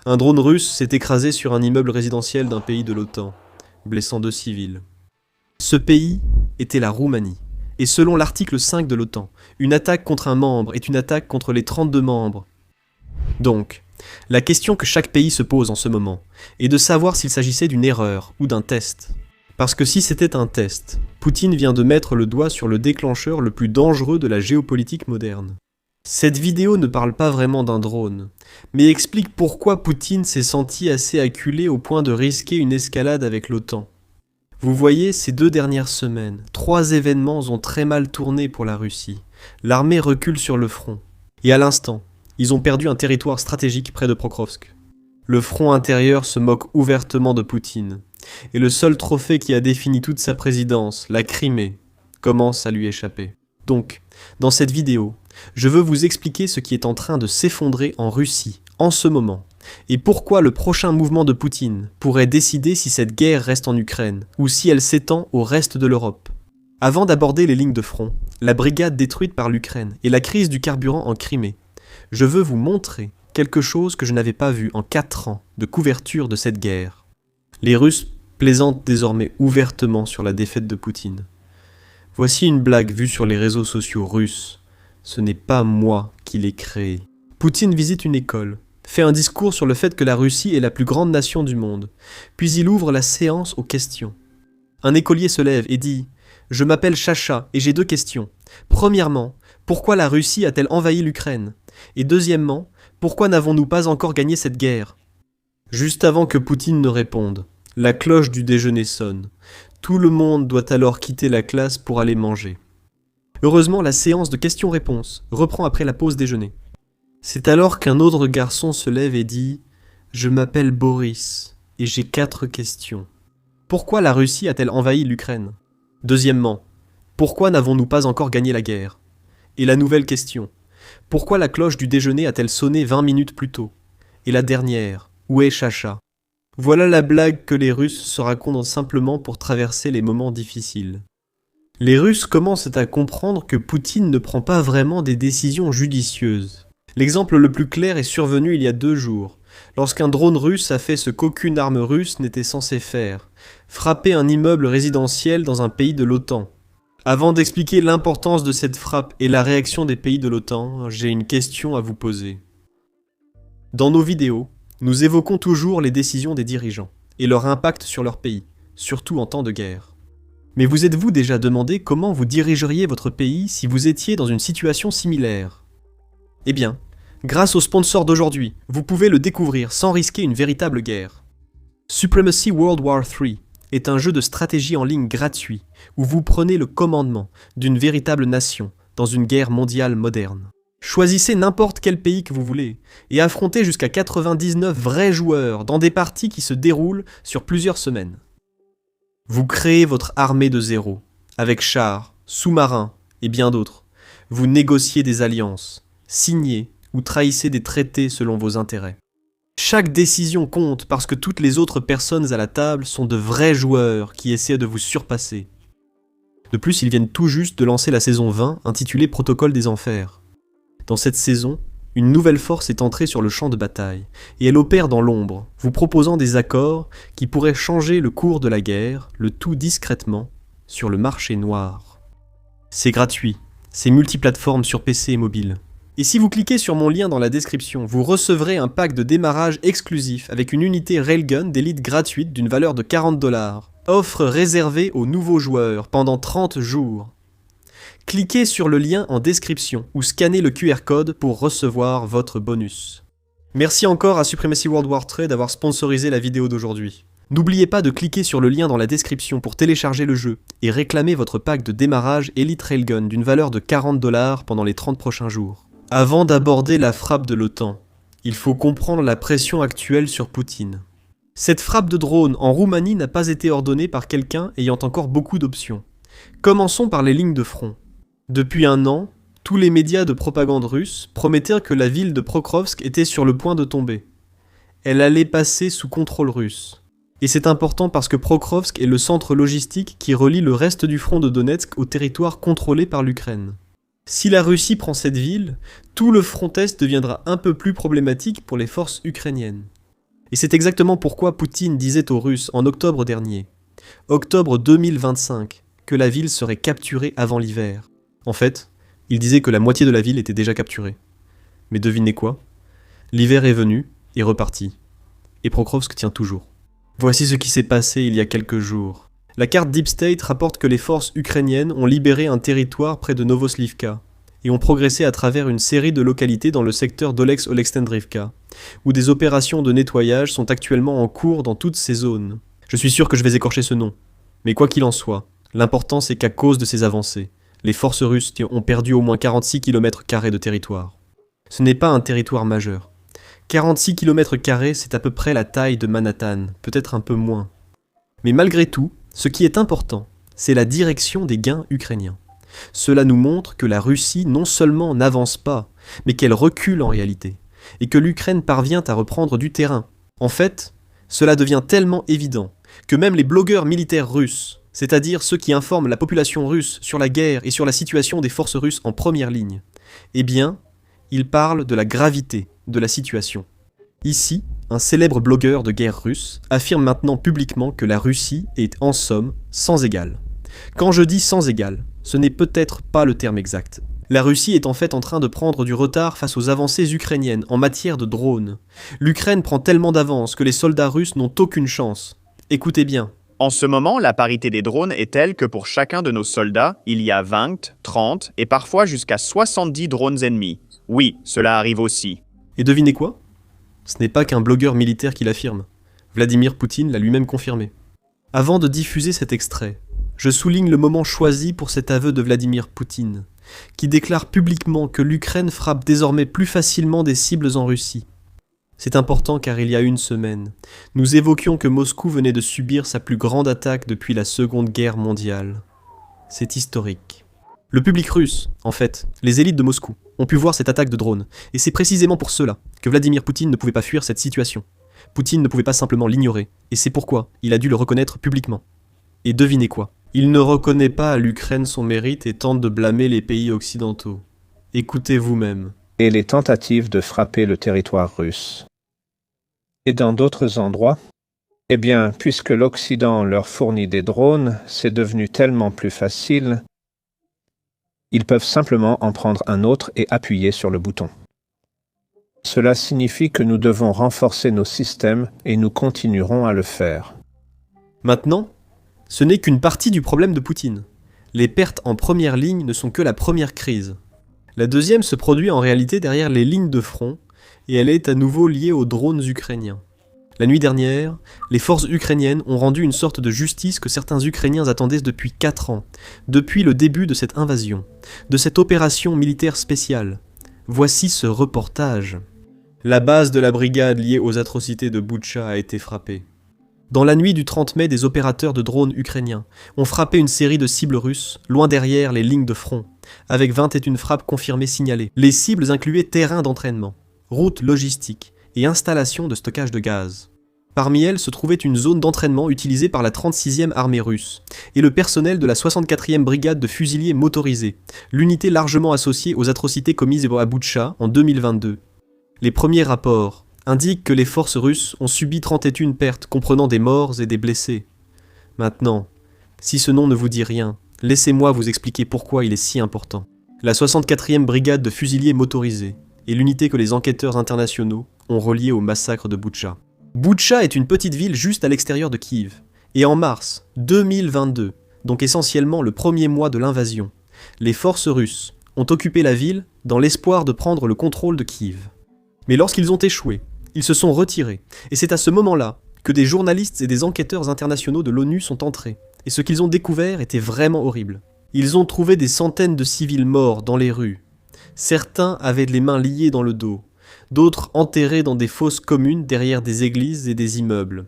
Un drone russe s'est écrasé sur un immeuble résidentiel d'un pays de l'OTAN, blessant 2 civils. Ce pays était la Roumanie. Et selon l'article 5 de l'OTAN, une attaque contre un membre est une attaque contre les 32 membres. Donc, la question que chaque pays se pose en ce moment est de savoir s'il s'agissait d'une erreur ou d'un test. Parce que si c'était un test, Poutine vient de mettre le doigt sur le déclencheur le plus dangereux de la géopolitique moderne. Cette vidéo ne parle pas vraiment d'un drone, mais explique pourquoi Poutine s'est senti assez acculé au point de risquer une escalade avec l'OTAN. Vous voyez, ces 2 dernières semaines, 3 événements ont très mal tourné pour la Russie. L'armée recule sur le front. Et à l'instant, ils ont perdu un territoire stratégique près de Pokrovsk. Le front intérieur se moque ouvertement de Poutine. Et le seul trophée qui a défini toute sa présidence, la Crimée, commence à lui échapper. Donc, dans cette vidéo, je veux vous expliquer ce qui est en train de s'effondrer en Russie, en ce moment, et pourquoi le prochain mouvement de Poutine pourrait décider si cette guerre reste en Ukraine, ou si elle s'étend au reste de l'Europe. Avant d'aborder les lignes de front, la brigade détruite par l'Ukraine et la crise du carburant en Crimée, je veux vous montrer quelque chose que je n'avais pas vu en 4 ans de couverture de cette guerre. Les Russes plaisantent désormais ouvertement sur la défaite de Poutine. Voici une blague vue sur les réseaux sociaux russes. Ce n'est pas moi qui l'ai créée. Poutine visite une école, fait un discours sur le fait que la Russie est la plus grande nation du monde, puis il ouvre la séance aux questions. Un écolier se lève et dit « Je m'appelle Chacha et j'ai 2 questions. Premièrement, pourquoi la Russie a-t-elle envahi l'Ukraine ? Et deuxièmement, pourquoi n'avons-nous pas encore gagné cette guerre ?» Juste avant que Poutine ne réponde, la cloche du déjeuner sonne. Tout le monde doit alors quitter la classe pour aller manger. Heureusement, la séance de questions-réponses reprend après la pause déjeuner. C'est alors qu'un autre garçon se lève et dit « Je m'appelle Boris et j'ai 4 questions. Pourquoi la Russie a-t-elle envahi l'Ukraine ? Deuxièmement, pourquoi n'avons-nous pas encore gagné la guerre ? Et la nouvelle question, pourquoi la cloche du déjeuner a-t-elle sonné 20 minutes plus tôt ? Et la dernière, où est Chacha ? Voilà la blague que les Russes se racontent simplement pour traverser les moments difficiles. Les Russes commencent à comprendre que Poutine ne prend pas vraiment des décisions judicieuses. L'exemple le plus clair est survenu il y a 2 jours, lorsqu'un drone russe a fait ce qu'aucune arme russe n'était censée faire, frapper un immeuble résidentiel dans un pays de l'OTAN. Avant d'expliquer l'importance de cette frappe et la réaction des pays de l'OTAN, j'ai une question à vous poser. Dans nos vidéos, nous évoquons toujours les décisions des dirigeants et leur impact sur leur pays, surtout en temps de guerre. Mais vous êtes-vous déjà demandé comment vous dirigeriez votre pays si vous étiez dans une situation similaire ? Eh bien, grâce au sponsor d'aujourd'hui, vous pouvez le découvrir sans risquer une véritable guerre. Supremacy World War III est un jeu de stratégie en ligne gratuit où vous prenez le commandement d'une véritable nation dans une guerre mondiale moderne. Choisissez n'importe quel pays que vous voulez et affrontez jusqu'à 99 vrais joueurs dans des parties qui se déroulent sur plusieurs semaines. Vous créez votre armée de zéro, avec chars, sous-marins et bien d'autres. Vous négociez des alliances, signez ou trahissez des traités selon vos intérêts. Chaque décision compte parce que toutes les autres personnes à la table sont de vrais joueurs qui essaient de vous surpasser. De plus, ils viennent tout juste de lancer la saison 20 intitulée Protocole des Enfers. Dans cette saison, une nouvelle force est entrée sur le champ de bataille, et elle opère dans l'ombre, vous proposant des accords qui pourraient changer le cours de la guerre, le tout discrètement, sur le marché noir. C'est gratuit, c'est multiplateforme sur PC et mobile. Et si vous cliquez sur mon lien dans la description, vous recevrez un pack de démarrage exclusif avec une unité Railgun d'élite gratuite d'une valeur de 40 $. Offre réservée aux nouveaux joueurs pendant 30 jours. Cliquez sur le lien en description ou scannez le QR code pour recevoir votre bonus. Merci encore à Supremacy World War III d'avoir sponsorisé la vidéo d'aujourd'hui. N'oubliez pas de cliquer sur le lien dans la description pour télécharger le jeu et réclamer votre pack de démarrage Elite Railgun d'une valeur de 40 $ pendant les 30 prochains jours. Avant d'aborder la frappe de l'OTAN, il faut comprendre la pression actuelle sur Poutine. Cette frappe de drone en Roumanie n'a pas été ordonnée par quelqu'un ayant encore beaucoup d'options. Commençons par les lignes de front. Depuis 1 an, tous les médias de propagande russes promettaient que la ville de Pokrovsk était sur le point de tomber. Elle allait passer sous contrôle russe. Et c'est important parce que Pokrovsk est le centre logistique qui relie le reste du front de Donetsk au territoire contrôlé par l'Ukraine. Si la Russie prend cette ville, tout le front est deviendra un peu plus problématique pour les forces ukrainiennes. Et c'est exactement pourquoi Poutine disait aux Russes en octobre dernier, octobre 2025, que la ville serait capturée avant l'hiver. En fait, il disait que la moitié de la ville était déjà capturée. Mais devinez quoi? L'hiver est venu et reparti. Et Pokrovsk tient toujours. Voici ce qui s'est passé il y a quelques jours. La carte Deep State rapporte que les forces ukrainiennes ont libéré un territoire près de Novoslivka et ont progressé à travers une série de localités dans le secteur d'Olex-Oleksandrivka, où des opérations de nettoyage sont actuellement en cours dans toutes ces zones. Je suis sûr que je vais écorcher ce nom. Mais quoi qu'il en soit, l'important c'est qu'à cause de ces avancées, les forces russes ont perdu au moins 46 km² de territoire. Ce n'est pas un territoire majeur. 46 km², c'est à peu près la taille de Manhattan, peut-être un peu moins. Mais malgré tout, ce qui est important, c'est la direction des gains ukrainiens. Cela nous montre que la Russie non seulement n'avance pas, mais qu'elle recule en réalité, et que l'Ukraine parvient à reprendre du terrain. En fait, cela devient tellement évident que même les blogueurs militaires russes, c'est-à-dire ceux qui informent la population russe sur la guerre et sur la situation des forces russes en première ligne, eh bien, ils parlent de la gravité de la situation. Ici, un célèbre blogueur de guerre russe affirme maintenant publiquement que la Russie est en somme sans égal. Quand je dis sans égal, ce n'est peut-être pas le terme exact. La Russie est en fait en train de prendre du retard face aux avancées ukrainiennes en matière de drones. L'Ukraine prend tellement d'avance que les soldats russes n'ont aucune chance. Écoutez bien. En ce moment, la parité des drones est telle que pour chacun de nos soldats, il y a 20, 30 et parfois jusqu'à 70 drones ennemis. Oui, cela arrive aussi. Et devinez quoi? Ce n'est pas qu'un blogueur militaire qui l'affirme. Vladimir Poutine l'a lui-même confirmé. Avant de diffuser cet extrait, je souligne le moment choisi pour cet aveu de Vladimir Poutine, qui déclare publiquement que l'Ukraine frappe désormais plus facilement des cibles en Russie. C'est important car il y a une semaine, nous évoquions que Moscou venait de subir sa plus grande attaque depuis la Seconde Guerre mondiale. C'est historique. Le public russe, en fait, les élites de Moscou, ont pu voir cette attaque de drone, et c'est précisément pour cela que Vladimir Poutine ne pouvait pas fuir cette situation. Poutine ne pouvait pas simplement l'ignorer, et c'est pourquoi il a dû le reconnaître publiquement. Et devinez quoi? Il ne reconnaît pas à l'Ukraine son mérite et tente de blâmer les pays occidentaux. Écoutez vous-même. Et les tentatives de frapper le territoire russe. Et dans d'autres endroits? Eh bien, puisque l'Occident leur fournit des drones, c'est devenu tellement plus facile. Ils peuvent simplement en prendre un autre et appuyer sur le bouton. Cela signifie que nous devons renforcer nos systèmes et nous continuerons à le faire. Maintenant, ce n'est qu'une partie du problème de Poutine. Les pertes en première ligne ne sont que la première crise. La deuxième se produit en réalité derrière les lignes de front, et elle est à nouveau liée aux drones ukrainiens. La nuit dernière, les forces ukrainiennes ont rendu une sorte de justice que certains Ukrainiens attendaient depuis 4 ans, depuis le début de cette invasion, de cette opération militaire spéciale. Voici ce reportage. La base de la brigade liée aux atrocités de Boutcha a été frappée. Dans la nuit du 30 mai, des opérateurs de drones ukrainiens ont frappé une série de cibles russes, loin derrière les lignes de front, avec 21 frappes confirmées signalées. Les cibles incluaient terrains d'entraînement, routes logistiques et installations de stockage de gaz. Parmi elles se trouvait une zone d'entraînement utilisée par la 36e armée russe et le personnel de la 64e brigade de fusiliers motorisés, l'unité largement associée aux atrocités commises à Boutcha en 2022. Les premiers rapports indiquent que les forces russes ont subi 31 pertes comprenant des morts et des blessés. Maintenant, si ce nom ne vous dit rien, laissez-moi vous expliquer pourquoi il est si important. La 64e brigade de fusiliers motorisés est l'unité que les enquêteurs internationaux ont reliée au massacre de Boutcha. Boutcha est une petite ville juste à l'extérieur de Kiev, et en mars 2022, donc essentiellement le premier mois de l'invasion, les forces russes ont occupé la ville dans l'espoir de prendre le contrôle de Kiev. Mais lorsqu'ils ont échoué, ils se sont retirés, et c'est à ce moment-là que des journalistes et des enquêteurs internationaux de l'ONU sont entrés, et ce qu'ils ont découvert était vraiment horrible. Ils ont trouvé des centaines de civils morts dans les rues. Certains avaient les mains liées dans le dos, d'autres enterrés dans des fosses communes derrière des églises et des immeubles.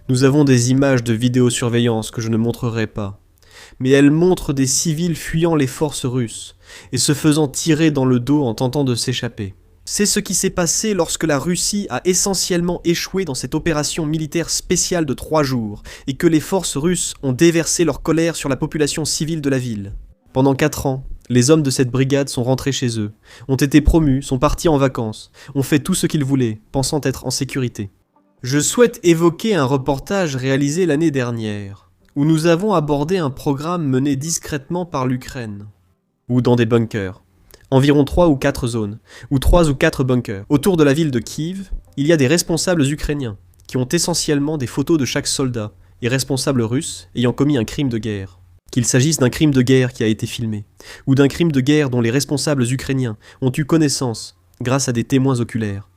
Nous avons des images de vidéosurveillance que je ne montrerai pas, mais elles montrent des civils fuyant les forces russes et se faisant tirer dans le dos en tentant de s'échapper. C'est ce qui s'est passé lorsque la Russie a essentiellement échoué dans cette opération militaire spéciale de 3 jours et que les forces russes ont déversé leur colère sur la population civile de la ville. Pendant 4 ans, les hommes de cette brigade sont rentrés chez eux, ont été promus, sont partis en vacances, ont fait tout ce qu'ils voulaient, pensant être en sécurité. Je souhaite évoquer un reportage réalisé l'année dernière, où nous avons abordé un programme mené discrètement par l'Ukraine, ou dans des bunkers. Environ 3 ou 4 zones, ou 3 ou 4 bunkers. Autour de la ville de Kiev, il y a des responsables ukrainiens, qui ont essentiellement des photos de chaque soldat, et responsables russes ayant commis un crime de guerre. Qu'il s'agisse d'un crime de guerre qui a été filmé, ou d'un crime de guerre dont les responsables ukrainiens ont eu connaissance grâce à des témoins oculaires.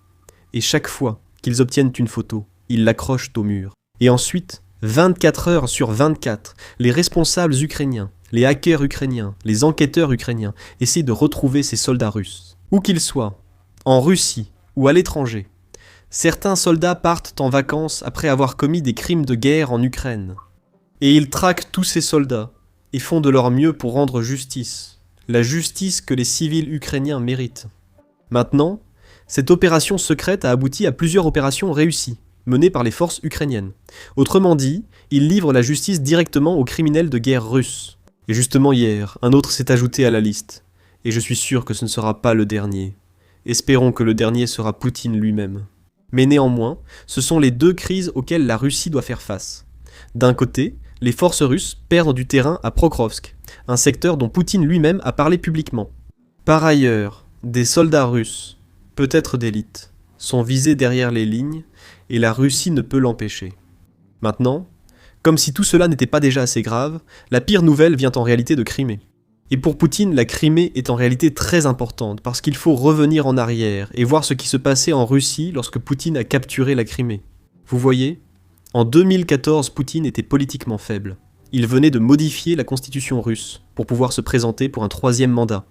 Et chaque fois qu'ils obtiennent une photo, ils l'accrochent au mur. Et ensuite, 24 heures sur 24, les responsables ukrainiens, les hackers ukrainiens, les enquêteurs ukrainiens essaient de retrouver ces soldats russes. Où qu'ils soient, en Russie ou à l'étranger, certains soldats partent en vacances après avoir commis des crimes de guerre en Ukraine. Et ils traquent tous ces soldats et font de leur mieux pour rendre justice, la justice que les civils ukrainiens méritent. Maintenant, cette opération secrète a abouti à plusieurs opérations réussies, menées par les forces ukrainiennes. Autrement dit, ils livrent la justice directement aux criminels de guerre russes. Et justement hier, un autre s'est ajouté à la liste. Et je suis sûr que ce ne sera pas le dernier. Espérons que le dernier sera Poutine lui-même. Mais néanmoins, ce sont les deux crises auxquelles la Russie doit faire face. D'un côté, les forces russes perdent du terrain à Pokrovsk, un secteur dont Poutine lui-même a parlé publiquement. Par ailleurs, des soldats russes, peut-être d'élite, sont visés derrière les lignes et la Russie ne peut l'empêcher. Maintenant, comme si tout cela n'était pas déjà assez grave, la pire nouvelle vient en réalité de Crimée. Et pour Poutine, la Crimée est en réalité très importante parce qu'il faut revenir en arrière et voir ce qui se passait en Russie lorsque Poutine a capturé la Crimée. Vous voyez ? En 2014, Poutine était politiquement faible. Il venait de modifier la constitution russe pour pouvoir se présenter pour un 3e mandat.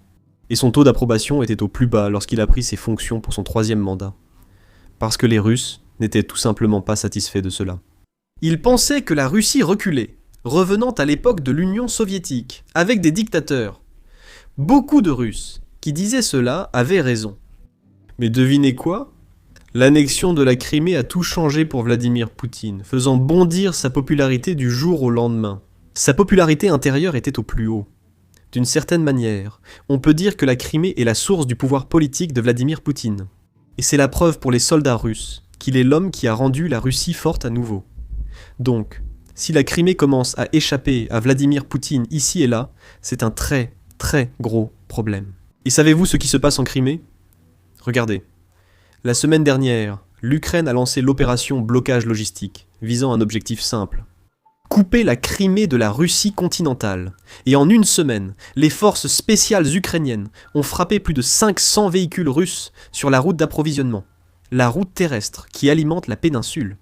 Et son taux d'approbation était au plus bas lorsqu'il a pris ses fonctions pour son 3e mandat. Parce que les Russes n'étaient tout simplement pas satisfaits de cela. Il pensait que la Russie reculait, revenant à l'époque de l'Union soviétique, avec des dictateurs. Beaucoup de Russes qui disaient cela avaient raison. Mais devinez quoi ? L'annexion de la Crimée a tout changé pour Vladimir Poutine, faisant bondir sa popularité du jour au lendemain. Sa popularité intérieure était au plus haut. D'une certaine manière, on peut dire que la Crimée est la source du pouvoir politique de Vladimir Poutine. Et c'est la preuve pour les soldats russes qu'il est l'homme qui a rendu la Russie forte à nouveau. Donc, si la Crimée commence à échapper à Vladimir Poutine ici et là, c'est un très, très gros problème. Et savez-vous ce qui se passe en Crimée ? Regardez. La semaine dernière, l'Ukraine a lancé l'opération blocage logistique, visant un objectif simple. Couper la Crimée de la Russie continentale. Et en une semaine, les forces spéciales ukrainiennes ont frappé plus de 500 véhicules russes sur la route d'approvisionnement, la route terrestre qui alimente la péninsule.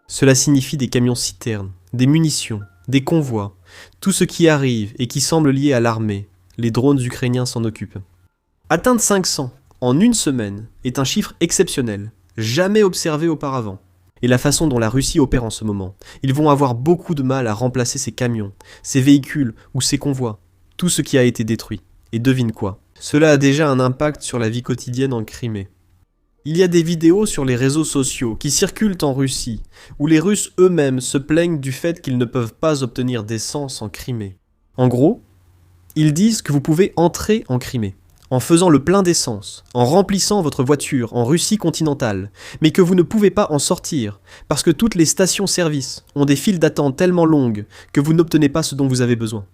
Cela signifie des camions-citernes, des munitions, des convois, tout ce qui arrive et qui semble lié à l'armée. Les drones ukrainiens s'en occupent. Atteindre 500 en une semaine est un chiffre exceptionnel, jamais observé auparavant. Et la façon dont la Russie opère en ce moment, ils vont avoir beaucoup de mal à remplacer ces camions, ces véhicules ou ces convois, tout ce qui a été détruit. Et devine quoi ? Cela a déjà un impact sur la vie quotidienne en Crimée. Il y a des vidéos sur les réseaux sociaux qui circulent en Russie, où les Russes eux-mêmes se plaignent du fait qu'ils ne peuvent pas obtenir d'essence en Crimée. En gros, ils disent que vous pouvez entrer en Crimée, en faisant le plein d'essence, en remplissant votre voiture en Russie continentale, mais que vous ne pouvez pas en sortir, parce que toutes les stations-service ont des files d'attente tellement longues que vous n'obtenez pas ce dont vous avez besoin.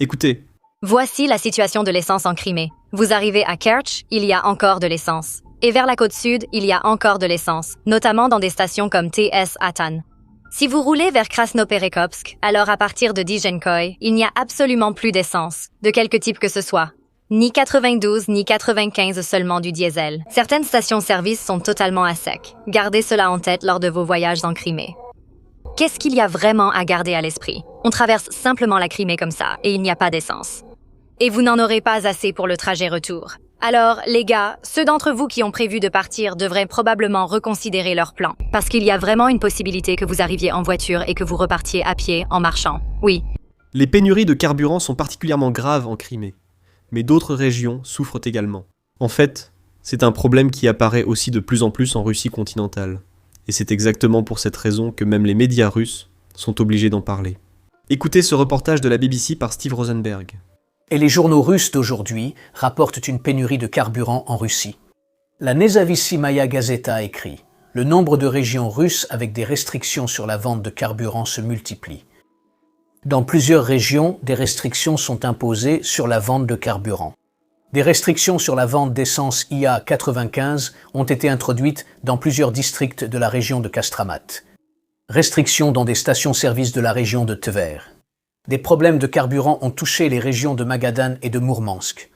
Écoutez. Voici la situation de l'essence en Crimée. Vous arrivez à Kerch, il y a encore de l'essence. Et vers la côte sud, il y a encore de l'essence, notamment dans des stations comme TS Atan. Si vous roulez vers Krasnoperekopsk, alors à partir de Dizenkoy, il n'y a absolument plus d'essence, de quelque type que ce soit. Ni 92, ni 95 seulement du diesel. Certaines stations-service sont totalement à sec. Gardez cela en tête lors de vos voyages en Crimée. Qu'est-ce qu'il y a vraiment à garder à l'esprit ? On traverse simplement la Crimée comme ça, et il n'y a pas d'essence. Et vous n'en aurez pas assez pour le trajet retour. Alors, les gars, ceux d'entre vous qui ont prévu de partir devraient probablement reconsidérer leur plan. Parce qu'il y a vraiment une possibilité que vous arriviez en voiture et que vous repartiez à pied en marchant. Oui. Les pénuries de carburant sont particulièrement graves en Crimée. Mais d'autres régions souffrent également. En fait, c'est un problème qui apparaît aussi de plus en plus en Russie continentale. Et c'est exactement pour cette raison que même les médias russes sont obligés d'en parler. Écoutez ce reportage de la BBC par Steve Rosenberg. Et les journaux russes d'aujourd'hui rapportent une pénurie de carburant en Russie. La Nezavissimaya Gazeta écrit le nombre de régions russes avec des restrictions sur la vente de carburant se multiplie. Dans plusieurs régions, des restrictions sont imposées sur la vente de carburant. Des restrictions sur la vente d'essence IA-95 ont été introduites dans plusieurs districts de la région de Kastramat. Restrictions dans des stations-service de la région de Tver. Des problèmes de carburant ont touché les régions de Magadan et de Mourmansk.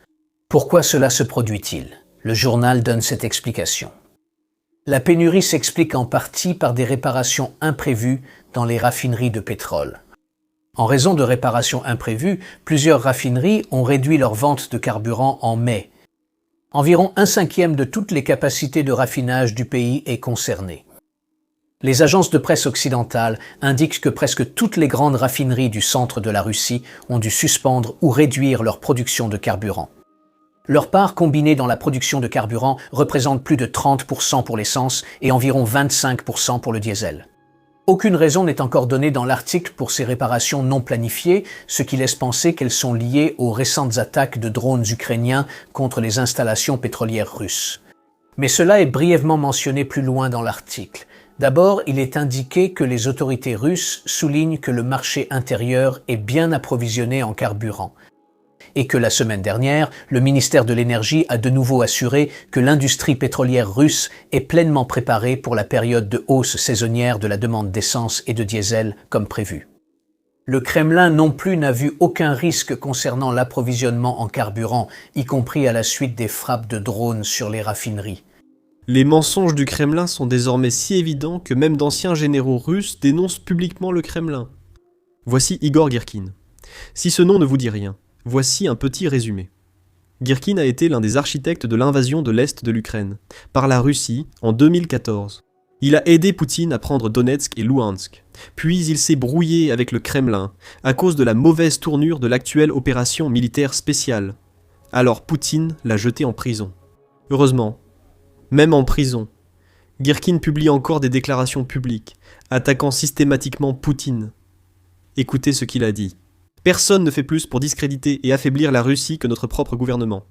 Pourquoi cela se produit-il? Le journal donne cette explication. La pénurie s'explique en partie par des réparations imprévues dans les raffineries de pétrole. En raison de réparations imprévues, plusieurs raffineries ont réduit leur vente de carburant en mai. Environ 1/5 de toutes les capacités de raffinage du pays est concernée. Les agences de presse occidentales indiquent que presque toutes les grandes raffineries du centre de la Russie ont dû suspendre ou réduire leur production de carburant. Leur part combinée dans la production de carburant représente plus de 30% pour l'essence et environ 25% pour le diesel. Aucune raison n'est encore donnée dans l'article pour ces réparations non planifiées, ce qui laisse penser qu'elles sont liées aux récentes attaques de drones ukrainiens contre les installations pétrolières russes. Mais cela est brièvement mentionné plus loin dans l'article. D'abord, il est indiqué que les autorités russes soulignent que le marché intérieur est bien approvisionné en carburant et que la semaine dernière, le ministère de l'Énergie a de nouveau assuré que l'industrie pétrolière russe est pleinement préparée pour la période de hausse saisonnière de la demande d'essence et de diesel comme prévu. Le Kremlin non plus n'a vu aucun risque concernant l'approvisionnement en carburant, y compris à la suite des frappes de drones sur les raffineries. Les mensonges du Kremlin sont désormais si évidents que même d'anciens généraux russes dénoncent publiquement le Kremlin. Voici Igor Girkin. Si ce nom ne vous dit rien, voici un petit résumé. Girkin a été l'un des architectes de l'invasion de l'Est de l'Ukraine, par la Russie, en 2014. Il a aidé Poutine à prendre Donetsk et Louhansk. Puis il s'est brouillé avec le Kremlin, à cause de la mauvaise tournure de l'actuelle opération militaire spéciale. Alors Poutine l'a jeté en prison. Heureusement, même en prison, Girkin publie encore des déclarations publiques, attaquant systématiquement Poutine. Écoutez ce qu'il a dit. Personne ne fait plus pour discréditer et affaiblir la Russie que notre propre gouvernement.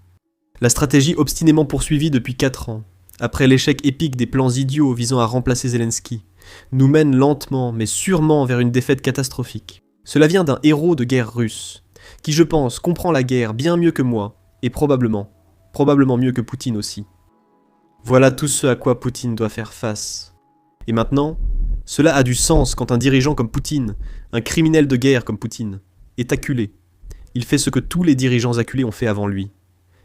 La stratégie obstinément poursuivie depuis 4 ans, après l'échec épique des plans idiots visant à remplacer Zelensky, nous mène lentement mais sûrement vers une défaite catastrophique. Cela vient d'un héros de guerre russe, qui je pense comprend la guerre bien mieux que moi, et probablement mieux que Poutine aussi. Voilà tout ce à quoi Poutine doit faire face. Et maintenant, cela a du sens quand un dirigeant comme Poutine, un criminel de guerre comme Poutine, est acculé. Il fait ce que tous les dirigeants acculés ont fait avant lui.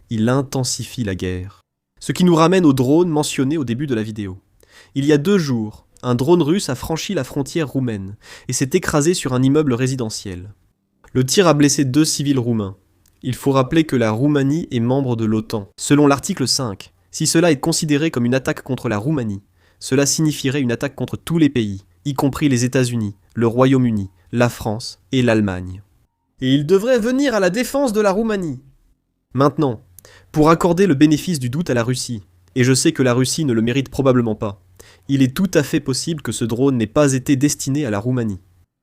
Il intensifie la guerre. Ce qui nous ramène au drone mentionné au début de la vidéo. Il y a 2 jours, un drone russe a franchi la frontière roumaine et s'est écrasé sur un immeuble résidentiel. Le tir a blessé 2 civils roumains. Il faut rappeler que la Roumanie est membre de l'OTAN. Selon l'article 5, si cela est considéré comme une attaque contre la Roumanie, cela signifierait une attaque contre tous les pays, y compris les États-Unis, le Royaume-Uni, la France et l'Allemagne. Et il devrait venir à la défense de la Roumanie. Maintenant, pour accorder le bénéfice du doute à la Russie, et je sais que la Russie ne le mérite probablement pas, il est tout à fait possible que ce drone n'ait pas été destiné à la Roumanie.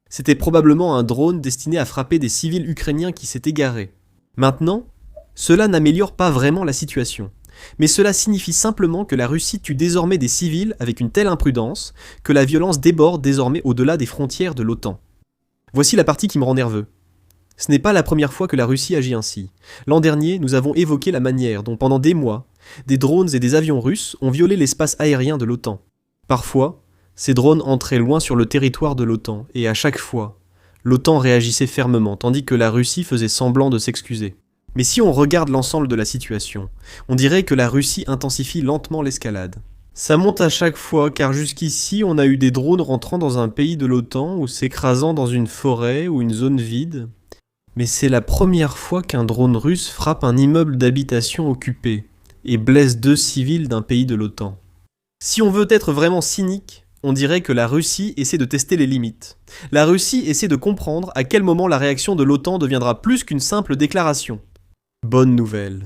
C'était probablement un drone destiné à frapper des civils ukrainiens qui s'est égaré. Maintenant, cela n'améliore pas vraiment la situation. Mais cela signifie simplement que la Russie tue désormais des civils avec une telle imprudence que la violence déborde désormais au-delà des frontières de l'OTAN. Voici la partie qui me rend nerveux. Ce n'est pas la première fois que la Russie agit ainsi. L'an dernier, nous avons évoqué la manière dont pendant des mois, des drones et des avions russes ont violé l'espace aérien de l'OTAN. Parfois, ces drones entraient loin sur le territoire de l'OTAN et à chaque fois, l'OTAN réagissait fermement tandis que la Russie faisait semblant de s'excuser. Mais si on regarde l'ensemble de la situation, on dirait que la Russie intensifie lentement l'escalade. Ça monte à chaque fois car jusqu'ici on a eu des drones rentrant dans un pays de l'OTAN ou s'écrasant dans une forêt ou une zone vide. Mais c'est la première fois qu'un drone russe frappe un immeuble d'habitation occupé et blesse 2 civils d'un pays de l'OTAN. Si on veut être vraiment cynique, on dirait que la Russie essaie de tester les limites. La Russie essaie de comprendre à quel moment la réaction de l'OTAN deviendra plus qu'une simple déclaration. Bonne nouvelle.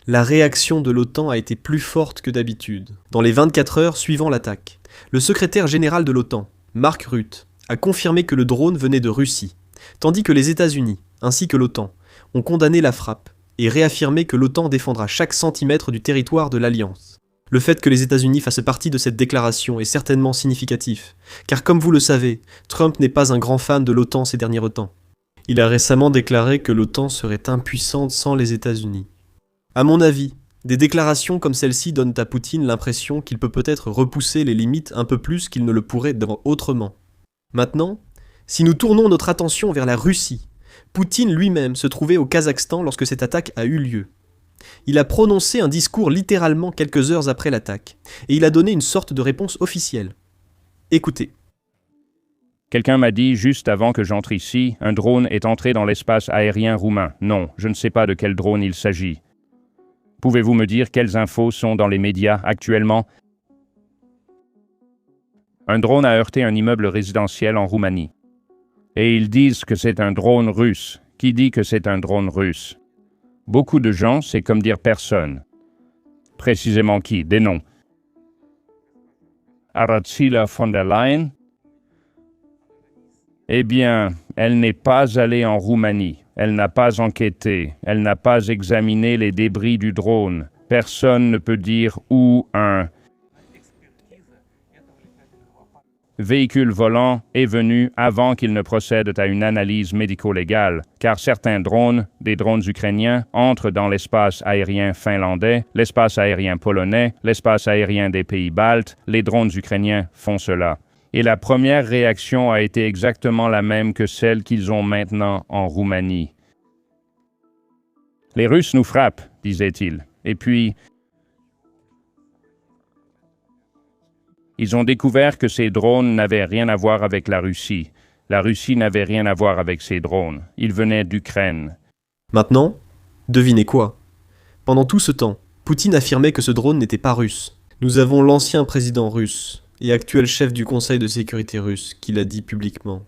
La réaction de l'OTAN a été plus forte que d'habitude. Dans les 24 heures suivant l'attaque, le secrétaire général de l'OTAN, Mark Rutte, a confirmé que le drone venait de Russie, tandis que les États-Unis, ainsi que l'OTAN, ont condamné la frappe et réaffirmé que l'OTAN défendra chaque centimètre du territoire de l'Alliance. Le fait que les États-Unis fassent partie de cette déclaration est certainement significatif, car comme vous le savez, Trump n'est pas un grand fan de l'OTAN ces derniers temps. Il a récemment déclaré que l'OTAN serait impuissante sans les États-Unis. À mon avis, des déclarations comme celle-ci donnent à Poutine l'impression qu'il peut peut-être repousser les limites un peu plus qu'il ne le pourrait autrement. Maintenant, si nous tournons notre attention vers la Russie, Poutine lui-même se trouvait au Kazakhstan lorsque cette attaque a eu lieu. Il a prononcé un discours littéralement quelques heures après l'attaque, et il a donné une sorte de réponse officielle. Écoutez. Quelqu'un m'a dit, juste avant que j'entre ici, un drone est entré dans l'espace aérien roumain. Non, je ne sais pas de quel drone il s'agit. Pouvez-vous me dire quelles infos sont dans les médias actuellement? Un drone a heurté un immeuble résidentiel en Roumanie. Et ils disent que c'est un drone russe. Qui dit que c'est un drone russe? Beaucoup de gens, c'est comme dire personne. Précisément qui? Des noms. Ursula von der Leyen? Eh bien, elle n'est pas allée en Roumanie. Elle n'a pas enquêté. Elle n'a pas examiné les débris du drone. Personne ne peut dire où un véhicule volant est venu avant qu'il ne procède à une analyse médico-légale, car certains drones, des drones ukrainiens, entrent dans l'espace aérien finlandais, l'espace aérien polonais, l'espace aérien des pays baltes, les drones ukrainiens font cela. Et la première réaction a été exactement la même que celle qu'ils ont maintenant en Roumanie. Les Russes nous frappent, disait-il. Et puis, ils ont découvert que ces drones n'avaient rien à voir avec la Russie. La Russie n'avait rien à voir avec ces drones. Ils venaient d'Ukraine. Maintenant, devinez quoi? Pendant tout ce temps, Poutine affirmait que ce drone n'était pas russe. Nous avons l'ancien président russe et actuel chef du Conseil de sécurité russe qui l'a dit publiquement.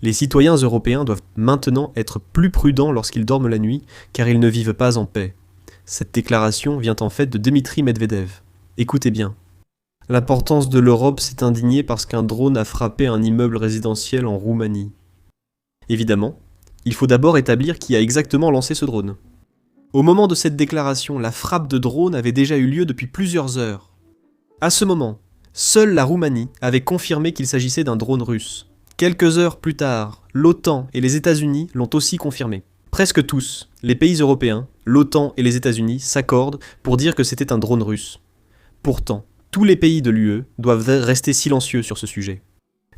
Les citoyens européens doivent maintenant être plus prudents lorsqu'ils dorment la nuit, car ils ne vivent pas en paix. Cette déclaration vient en fait de Dmitri Medvedev. Écoutez bien. L'importance de l'Europe s'est indignée parce qu'un drone a frappé un immeuble résidentiel en Roumanie. Évidemment, il faut d'abord établir qui a exactement lancé ce drone. Au moment de cette déclaration, la frappe de drone avait déjà eu lieu depuis plusieurs heures. À ce moment, seule la Roumanie avait confirmé qu'il s'agissait d'un drone russe. Quelques heures plus tard, l'OTAN et les États-Unis l'ont aussi confirmé. Presque tous, les pays européens, l'OTAN et les États-Unis s'accordent pour dire que c'était un drone russe. Pourtant, tous les pays de l'UE doivent rester silencieux sur ce sujet.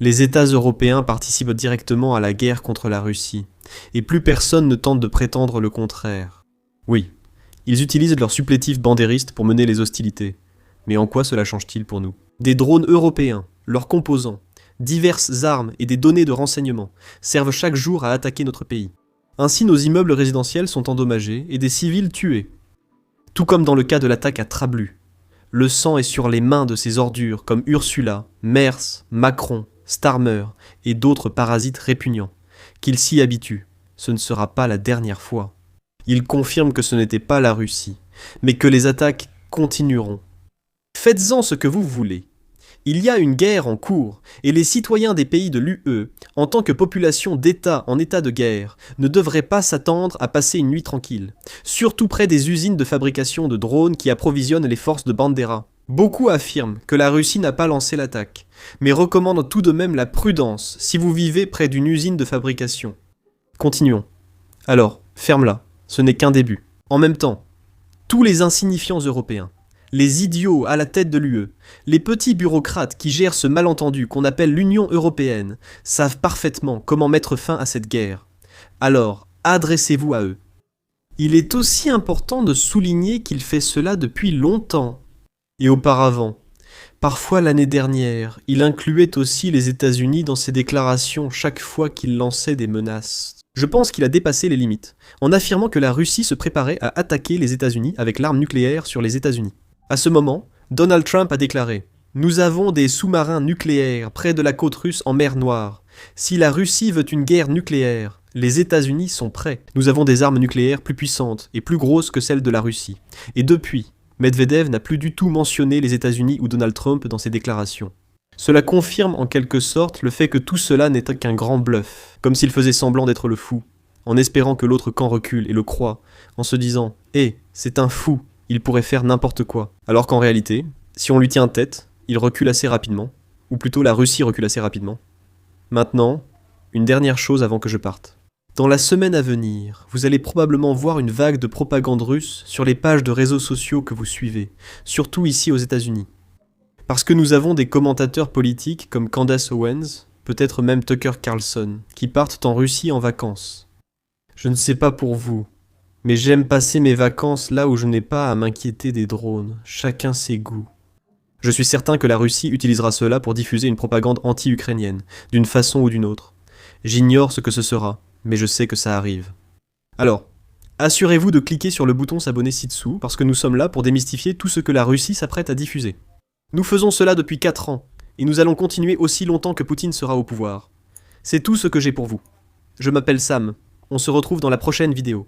Les États européens participent directement à la guerre contre la Russie, et plus personne ne tente de prétendre le contraire. Oui, ils utilisent leur supplétif bandériste pour mener les hostilités. Mais en quoi cela change-t-il pour nous? Des drones européens, leurs composants, diverses armes et des données de renseignement servent chaque jour à attaquer notre pays. Ainsi, nos immeubles résidentiels sont endommagés et des civils tués. Tout comme dans le cas de l'attaque à Trablu. Le sang est sur les mains de ces ordures comme Ursula, Merz, Macron, Starmer et d'autres parasites répugnants. Qu'ils s'y habituent, ce ne sera pas la dernière fois. Il confirme que ce n'était pas la Russie, mais que les attaques continueront. Faites-en ce que vous voulez. Il y a une guerre en cours, et les citoyens des pays de l'UE, en tant que population d'État en état de guerre, ne devraient pas s'attendre à passer une nuit tranquille, surtout près des usines de fabrication de drones qui approvisionnent les forces de Bandera. Beaucoup affirment que la Russie n'a pas lancé l'attaque, mais recommandent tout de même la prudence si vous vivez près d'une usine de fabrication. Continuons. Alors, ferme-la, ce n'est qu'un début. En même temps, tous les insignifiants européens, les idiots à la tête de l'UE, les petits bureaucrates qui gèrent ce malentendu qu'on appelle l'Union européenne, savent parfaitement comment mettre fin à cette guerre. Alors, adressez-vous à eux. Il est aussi important de souligner qu'il fait cela depuis longtemps. Et auparavant, parfois l'année dernière, il incluait aussi les États-Unis dans ses déclarations chaque fois qu'il lançait des menaces. Je pense qu'il a dépassé les limites, en affirmant que la Russie se préparait à attaquer les États-Unis avec l'arme nucléaire sur les États-Unis. À ce moment, Donald Trump a déclaré « Nous avons des sous-marins nucléaires près de la côte russe en mer Noire. Si la Russie veut une guerre nucléaire, les États-Unis sont prêts. Nous avons des armes nucléaires plus puissantes et plus grosses que celles de la Russie. » Et depuis, Medvedev n'a plus du tout mentionné les États-Unis ou Donald Trump dans ses déclarations. Cela confirme en quelque sorte le fait que tout cela n'était qu'un grand bluff, comme s'il faisait semblant d'être le fou, en espérant que l'autre camp recule et le croie, en se disant « c'est un fou ». Il pourrait faire n'importe quoi. Alors qu'en réalité, Si on lui tient tête, il recule assez rapidement, ou plutôt la Russie recule assez rapidement. Maintenant, une dernière chose avant que je parte. Dans la semaine à venir, vous allez probablement voir une vague de propagande russe sur les pages de réseaux sociaux que vous suivez, surtout ici aux États-Unis. Parce que nous avons des commentateurs politiques comme Candace Owens, peut-être même Tucker Carlson, qui partent en Russie en vacances. Je ne sais pas pour vous, mais j'aime passer mes vacances là où je n'ai pas à m'inquiéter des drones, chacun ses goûts. Je suis certain que la Russie utilisera cela pour diffuser une propagande anti-ukrainienne, d'une façon ou d'une autre. J'ignore ce que ce sera, mais je sais que ça arrive. Alors, assurez-vous de cliquer sur le bouton s'abonner ci-dessous, parce que nous sommes là pour démystifier tout ce que la Russie s'apprête à diffuser. Nous faisons cela depuis 4 ans, et nous allons continuer aussi longtemps que Poutine sera au pouvoir. C'est tout ce que j'ai pour vous. Je m'appelle Sam, on se retrouve dans la prochaine vidéo.